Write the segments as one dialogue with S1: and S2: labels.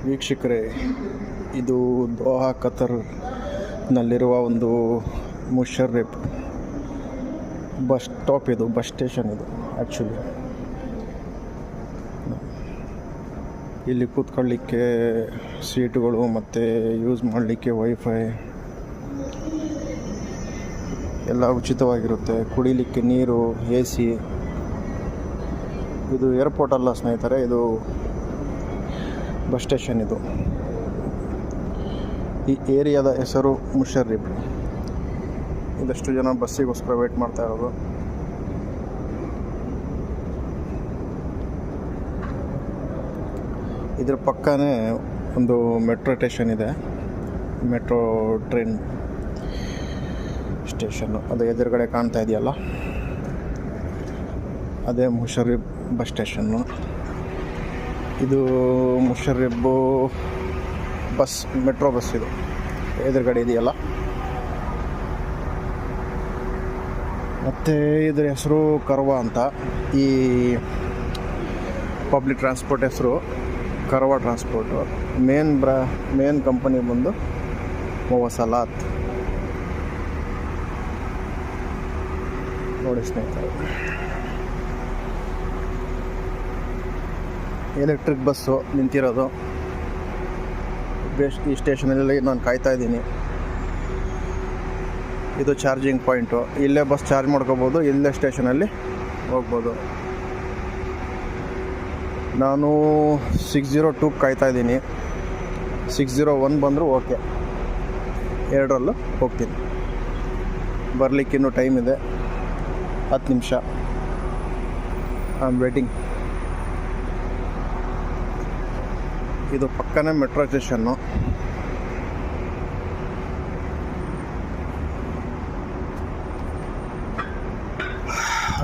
S1: ವೀಕ್ಷಕರೇ, ಇದು ದೋಹಾ ಕತರ್ನಲ್ಲಿರುವ ಒಂದು ಮುಷರ್ರಿಫ್ ಬಸ್ ಸ್ಟಾಪ್. ಇದು ಬಸ್ ಸ್ಟೇಷನ್. ಇದು ಆ್ಯಕ್ಚುಲಿ ಇಲ್ಲಿ ಕೂತ್ಕೊಳ್ಳಿಕ್ಕೆ ಸೀಟುಗಳು ಮತ್ತು ಯೂಸ್ ಮಾಡಲಿಕ್ಕೆ ವೈಫೈ ಎಲ್ಲ ಉಚಿತವಾಗಿರುತ್ತೆ. ಕುಡಿಲಿಕ್ಕೆ ನೀರು, AC. ಇದು ಏರ್ಪೋರ್ಟ್ ಅಲ್ಲ ಸ್ನೇಹಿತರೆ, ಇದು ಬಸ್ ಸ್ಟೇಷನ್. ಇದು ಈ ಏರಿಯಾದ ಹೆಸರು ಮುಷರ್ರಿಫ್. ಇದಷ್ಟು ಜನ ಬಸ್ಸಿಗೋಸ್ಕರ ವೇಟ್ ಮಾಡ್ತಾ ಇರೋದು. ಇದ್ರ ಪಕ್ಕನೇ ಒಂದು ಮೆಟ್ರೋ ಸ್ಟೇಷನ್ ಇದೆ, ಮೆಟ್ರೋ ಟ್ರೈನ್ ಸ್ಟೇಷನ್ನು. ಅದು ಎದುರುಗಡೆ ಕಾಣ್ತಾ ಇದೆಯಲ್ಲ, ಅದೇ ಮುಷರ್ರಿಫ್ ಬಸ್ ಸ್ಟೇಷನ್ನು. ಇದು ಮುಷರ್ರಿಫ್ ಬಸ್, ಮೆಟ್ರೋ ಬಸ್. ಇದು ಎದುರುಗಡೆ ಇದೆಯಲ್ಲ. ಮತ್ತು ಇದರ ಹೆಸರು ಕರ್ವಾ ಅಂತ. ಈ ಪಬ್ಲಿಕ್ ಟ್ರಾನ್ಸ್ಪೋರ್ಟ್ ಹೆಸರು ಕರ್ವಾ ಟ್ರಾನ್ಸ್ಪೋರ್ಟು. ಮೇನ್ ಕಂಪನಿ ಬಂದು ಮವಸಲಾತ್. ನೋಡಿ ಸ್ನೇಹಿತರೆ, ಎಲೆಕ್ಟ್ರಿಕ್ ಬಸ್ಸು ನಿಂತಿರೋದು ಈ ಸ್ಟೇಷನಲ್ಲಿ ನಾನು ಕಾಯ್ತಾ ಇದ್ದೀನಿ. ಇದು ಚಾರ್ಜಿಂಗ್ ಪಾಯಿಂಟು. ಇಲ್ಲೇ ಬಸ್ ಚಾರ್ಜ್ ಮಾಡ್ಕೋಬೋದು, ಇಲ್ಲೇ ಸ್ಟೇಷನಲ್ಲಿ ಹೋಗ್ಬೋದು. ನಾನು 602 ಕಾಯ್ತಾ ಇದ್ದೀನಿ. 601 ಬಂದರೂ ಓಕೆ, ಎರಡರಲ್ಲೂ ಹೋಗ್ತೀನಿ. ಬರಲಿಕ್ಕೆ ಇನ್ನೂ ಟೈಮ್ ಇದೆ, 10 ನಿಮಿಷ. I am waiting. ಇದು ಪಕ್ಕನೇ ಮೆಟ್ರೋ ಸ್ಟೇಷನ್ನು.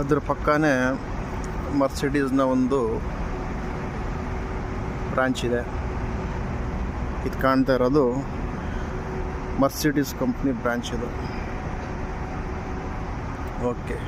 S1: ಅದ್ರ ಪಕ್ಕನೇ ಮರ್ಸಿಡೀಸ್ನ ಒಂದು ಬ್ರಾಂಚ್ ಇದೆ. ಇದು ಕಾಣ್ತಾ ಇರೋದು ಮರ್ಸಿಡೀಸ್ ಕಂಪ್ನಿ ಬ್ರಾಂಚ್ ಇದು. ಓಕೆ.